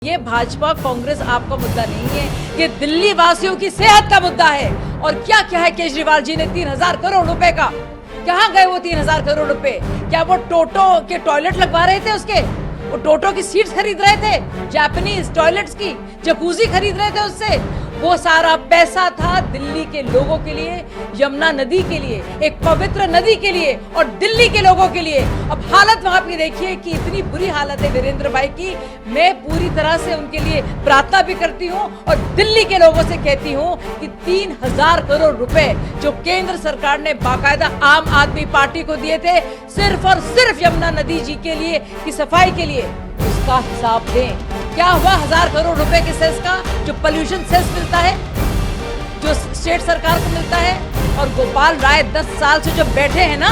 ये भाजपा कांग्रेस आपका मुद्दा नहीं है, ये दिल्ली वासियों की सेहत का मुद्दा है। और क्या क्या है केजरीवाल जी ने 3,000 करोड़ रुपए का, कहाँ गए वो 3,000 करोड़ रुपए? क्या वो टोटो के टॉयलेट लगवा रहे थे उसके? वो टोटो की सीट्स खरीद रहे थे, जापानीज टॉयलेट्स की जकूजी खरीद रहे थे उससे? वो सारा पैसा था दिल्ली के लोगों के लिए, यमुना नदी के लिए, एक पवित्र नदी के लिए और दिल्ली के लोगों के लिए। अब हालत वहां की देखिए कि इतनी बुरी हालत है वीरेंद्र भाई की। मैं पूरी तरह से उनके लिए प्रार्थना भी करती हूँ और दिल्ली के लोगों से कहती हूँ कि 3,000 करोड़ रुपए जो केंद्र सरकार ने बाकायदा आम आदमी पार्टी को दिए थे सिर्फ और सिर्फ यमुना नदी जी के लिए की सफाई के लिए, उसका हिसाब दें। क्या हुआ 1,000 करोड़ रुपए के सेस का, जो पोल्यूशन सेस मिलता है, जो स्टेट सरकार को मिलता है? और गोपाल राय 10 साल से जो बैठे हैं ना,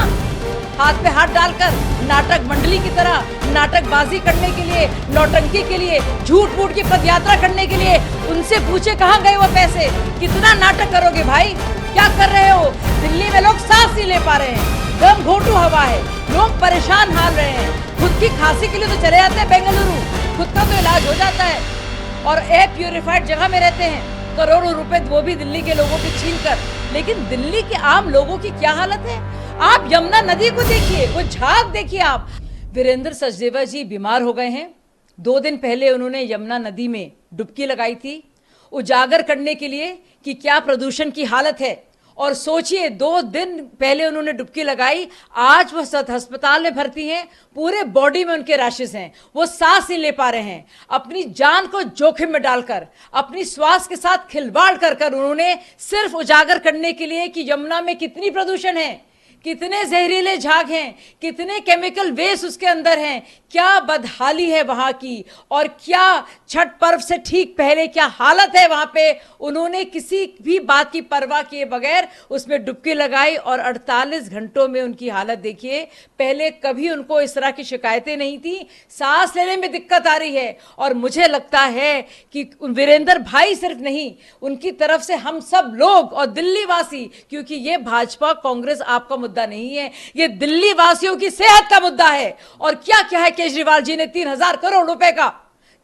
हाथ पे हाथ डालकर नाटक मंडली की तरह नाटकबाजी करने के लिए, नौटंकी के लिए, झूठ मूठ की पदयात्रा करने के लिए, उनसे पूछे कहाँ गए वो पैसे? कितना नाटक करोगे भाई? क्या कर रहे हो? दिल्ली में लोग सांस नहीं ले पा रहे हैं, दम घोटू हवा है, लोग परेशान हाल रहे हैं। खुद की खांसी के लिए तो चले जाते हैं बेंगलुरु, खुद का तो इलाज हो जाता है और एयर प्यूरिफाइड जगह में रहते हैं, करोड़ों रुपए वो भी दिल्ली के लोगों की छीन कर। लेकिन दिल्ली के आम लोगों की क्या हालत है? आप यमुना नदी को देखिए, वो झाग देखिए आप। वीरेंद्र सचदेवा जी बीमार हो गए हैं। 2 दिन पहले उन्होंने यमुना नदी में डुबकी लगाई थी, उजागर करने के लिए कि क्या प्रदूषण की हालत है। और सोचिए 2 दिन पहले उन्होंने डुबकी लगाई, आज वो अस्पताल में भर्ती हैं, पूरे बॉडी में उनके रैशेस हैं, वो सांस नहीं ले पा रहे हैं। अपनी जान को जोखिम में डालकर, अपनी स्वास्थ्य के साथ खिलवाड़ कर कर उन्होंने सिर्फ उजागर करने के लिए कि यमुना में कितनी प्रदूषण है, कितने जहरीले झाग हैं, कितने केमिकल वेस्ट उसके अंदर हैं, क्या बदहाली है वहां की, और क्या छठ पर्व से ठीक पहले क्या हालत है वहां पे। उन्होंने किसी भी बात की परवाह किए बगैर उसमें डुबकी लगाई और 48 घंटों में उनकी हालत देखिए। पहले कभी उनको इस तरह की शिकायतें नहीं थी, सांस लेने में दिक्कत आ रही है। और मुझे लगता है कि वीरेंद्र भाई सिर्फ नहीं, उनकी तरफ से हम सब लोग और दिल्ली वासी, क्योंकि ये भाजपा कांग्रेस आपका मुद्दा नहीं है, ये दिल्ली वासियों की सेहत का मुद्दा है। और क्या क्या है केजरीवाल जी ने 3,000 करोड़ रुपए का,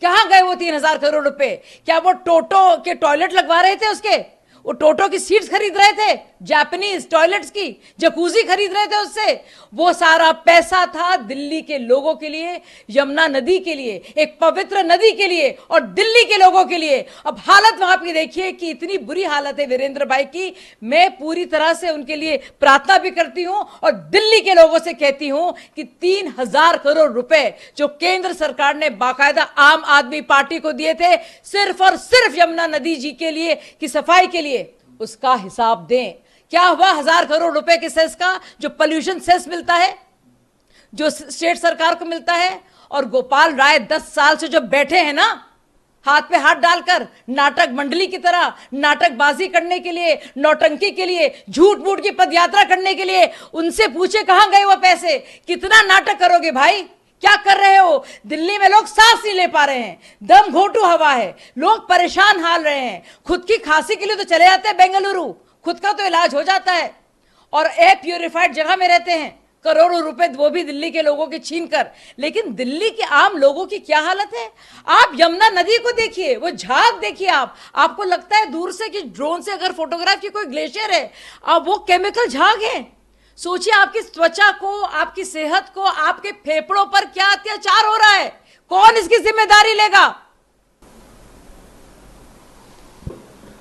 कहां गए वो 3,000 करोड़ रुपए? क्या वो टोटो के टॉयलेट लगवा रहे थे उसके? वो टोटो की सीट्स खरीद रहे थे, जापानीज टॉयलेट्स की जकूजी खरीद रहे थे उससे? वो सारा पैसा था दिल्ली के लोगों के लिए, यमुना नदी के लिए, एक पवित्र नदी के लिए और दिल्ली के लोगों के लिए। अब हालत वहां की देखिए कि इतनी बुरी हालत है वीरेंद्र भाई की। मैं पूरी तरह से उनके लिए प्रार्थना भी करती हूं और दिल्ली के लोगों से कहती हूं कि 3,000 करोड़ रुपए जो केंद्र सरकार ने बाकायदा आम आदमी पार्टी को दिए थे सिर्फ और सिर्फ यमुना नदी जी के लिए की सफाई के लिए, उसका हिसाब दें। क्या हुआ 1,000 करोड़ रुपए के सेस का, जो पोल्यूशन सेस मिलता है, जो स्टेट सरकार को मिलता है? और गोपाल राय 10 साल से जो बैठे हैं ना, हाथ पे हाथ डालकर नाटक मंडली की तरह नाटकबाजी करने के लिए, नौटंकी के लिए, झूठ मूठ की पदयात्रा करने के लिए, उनसे पूछे कहां गए वो पैसे? कितना नाटक करोगे भाई? क्या कर रहे हो? दिल्ली में लोग सांस नहीं ले पा रहे हैं, दम घोटू हवा है, लोग परेशान हाल रहे हैं। खुद की खांसी के लिए तो चले जाते हैं बेंगलुरु, खुद का तो इलाज हो जाता है और एयर प्यूरिफाइड जगह में रहते हैं, करोड़ों रुपए वो भी दिल्ली के लोगों की छीन कर। लेकिन दिल्ली के आम लोगों की क्या हालत है? आप यमुना नदी को देखिए, वो झाग देखिए आप। आपको लगता है दूर से कि ड्रोन से अगर फोटोग्राफ की कोई ग्लेशियर है, अब वो केमिकल झाग है। सोचिए आपकी त्वचा को, आपकी सेहत को, आपके फेफड़ों पर क्या अत्याचार हो रहा है, कौन इसकी जिम्मेदारी लेगा?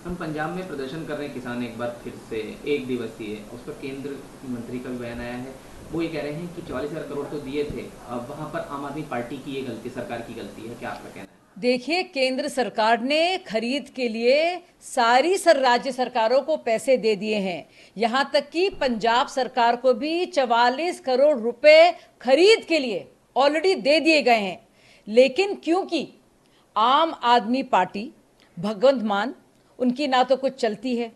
हम पंजाब में प्रदर्शन कर रहे हैं किसान, एक बार फिर से 1 दिवसीय, उस पर केंद्र मंत्री का बयान आया है। वो ये कह रहे हैं कि 44,000 करोड़ तो दिए थे, अब वहां पर आम आदमी पार्टी की ये गलती, सरकार की गलती है। क्या आपका कहना है? देखिए, केंद्र सरकार ने खरीद के लिए सारी राज्य सरकारों को पैसे दे दिए हैं, यहां तक कि पंजाब सरकार को भी 44 करोड़ रुपए खरीद के लिए ऑलरेडी दे दिए गए हैं। लेकिन क्योंकि आम आदमी पार्टी भगवंत मान, उनकी ना तो कुछ चलती है,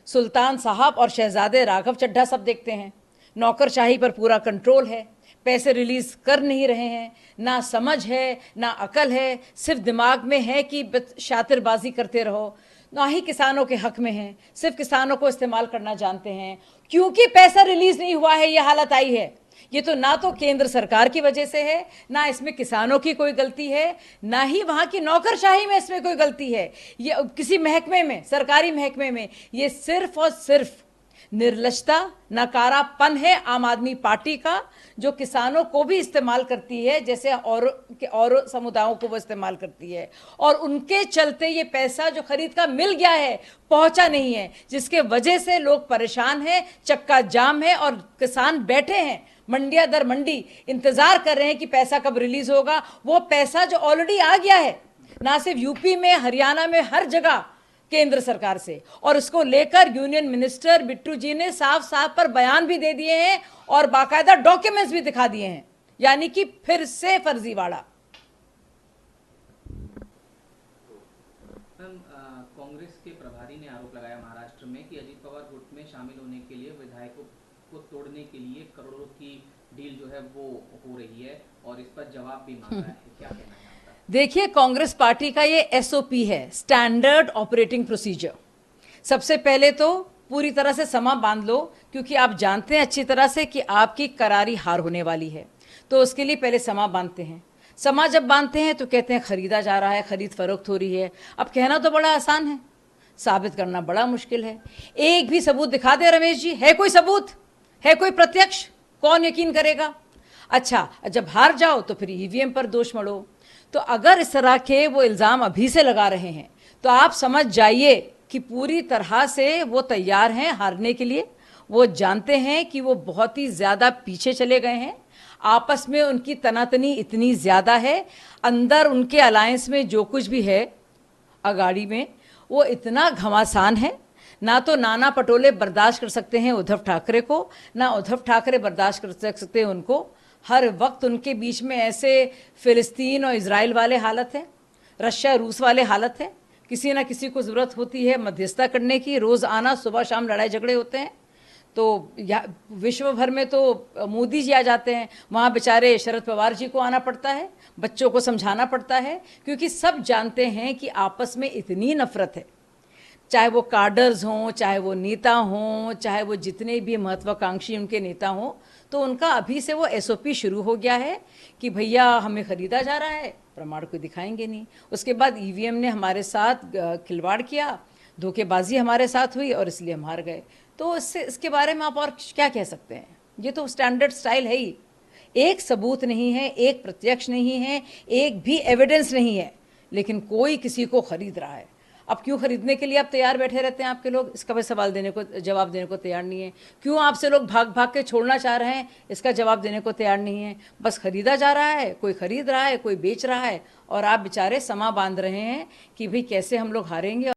सुल्तान साहब और शहजादे राघव चड्ढा सब देखते हैं, नौकरशाही पर पूरा कंट्रोल है, पैसे रिलीज कर नहीं रहे हैं, ना समझ है ना अकल है, सिर्फ दिमाग में है कि शातिरबाजी करते रहो, ना ही किसानों के हक में है, सिर्फ किसानों को इस्तेमाल करना जानते हैं। क्योंकि पैसा रिलीज नहीं हुआ है ये हालत आई है। ये तो ना तो केंद्र सरकार की वजह से है, ना इसमें किसानों की कोई गलती है, ना ही वहाँ की नौकरशाही में इसमें कोई गलती है, ये किसी महकमे में, सरकारी महकमे में। ये सिर्फ और सिर्फ निर्लजता, नकारापन है आम आदमी पार्टी का, जो किसानों को भी इस्तेमाल करती है जैसे और समुदायों को वो इस्तेमाल करती है। और उनके चलते ये पैसा जो खरीद का मिल गया है पहुंचा नहीं है, जिसके वजह से लोग परेशान हैं, चक्का जाम है और किसान बैठे हैं मंडियां दर मंडी, इंतजार कर रहे हैं कि पैसा कब रिलीज होगा। वो पैसा जो ऑलरेडी आ गया है, ना सिर्फ यूपी में, हरियाणा में, हर जगह केंद्र सरकार से, और उसको लेकर यूनियन मिनिस्टर बिट्टू जी ने साफ साफ पर बयान भी दे दिए हैं और बाकायदा डॉक्यूमेंट्स भी दिखा दिए हैं, यानी कि फिर से फर्जीवाड़ा। कांग्रेस के प्रभारी ने आरोप लगाया महाराष्ट्र में कि अजीत पवार गुट में शामिल होने के लिए विधायकों को तोड़ने के लिए करोड़ों की डील जो है वो हो रही है, और इस पर जवाब भी मांगा है। क्या कहना है? देखिए, कांग्रेस पार्टी का ये एसओपी है, स्टैंडर्ड ऑपरेटिंग प्रोसीजर। सबसे पहले तो पूरी तरह से समा बांध लो, क्योंकि आप जानते हैं अच्छी तरह से कि आपकी करारी हार होने वाली है, तो उसके लिए पहले समा बांधते हैं। समा जब बांधते हैं तो कहते हैं खरीदा जा रहा है, खरीद फरोख्त हो रही है। अब कहना तो बड़ा आसान है, साबित करना बड़ा मुश्किल है। एक भी सबूत दिखा दे रमेश जी, है कोई सबूत, है कोई प्रत्यक्ष? कौन यकीन करेगा? अच्छा, जब हार जाओ तो फिर ईवीएम पर दोष मढ़ो। तो अगर इस तरह के वो इल्ज़ाम अभी से लगा रहे हैं तो आप समझ जाइए कि पूरी तरह से वो तैयार हैं हारने के लिए। वो जानते हैं कि वो बहुत ही ज़्यादा पीछे चले गए हैं, आपस में उनकी तनातनी इतनी ज़्यादा है, अंदर उनके अलायंस में जो कुछ भी है अगाड़ी में, वो इतना घमासान है। ना तो नाना पटोले बर्दाश्त कर सकते हैं उद्धव ठाकरे को, ना उद्धव ठाकरे बर्दाश्त कर सकते हैं उनको। हर वक्त उनके बीच में ऐसे फ़िलिस्तीन और इजराइल वाले हालत है, रशिया रूस वाले हालत है। किसी ना किसी को ज़रूरत होती है मध्यस्थता करने की, रोज़ आना, सुबह शाम लड़ाई झगड़े होते हैं। तो विश्व भर में तो मोदी जी आ जाते हैं, वहाँ बेचारे शरद पवार जी को आना पड़ता है, बच्चों को समझाना पड़ता है, क्योंकि सब जानते हैं कि आपस में इतनी नफरत है, चाहे वो कार्डर्स हों, चाहे वो नेता हों, चाहे वो जितने भी महत्वाकांक्षी उनके नेता हों। तो उनका अभी से वो एसओपी शुरू हो गया है कि भैया हमें ख़रीदा जा रहा है, प्रमाण कोई दिखाएंगे नहीं। उसके बाद ईवीएम ने हमारे साथ खिलवाड़ किया, धोखेबाजी हमारे साथ हुई और इसलिए हम हार गए। तो इसके बारे में आप और क्या कह सकते हैं? ये तो स्टैंडर्ड स्टाइल है ही। एक सबूत नहीं है, एक प्रत्यक्ष नहीं है, एक भी एविडेंस नहीं है, लेकिन कोई किसी को खरीद रहा है। अब क्यों खरीदने के लिए आप तैयार बैठे रहते हैं आपके लोग, इसका भी जवाब देने को तैयार नहीं है। क्यों आपसे लोग भाग भाग के छोड़ना चाह रहे हैं, इसका जवाब देने को तैयार नहीं है। बस खरीदा जा रहा है, कोई खरीद रहा है, कोई बेच रहा है, और आप बेचारे समा बांध रहे हैं कि भाई कैसे हम लोग हारेंगे।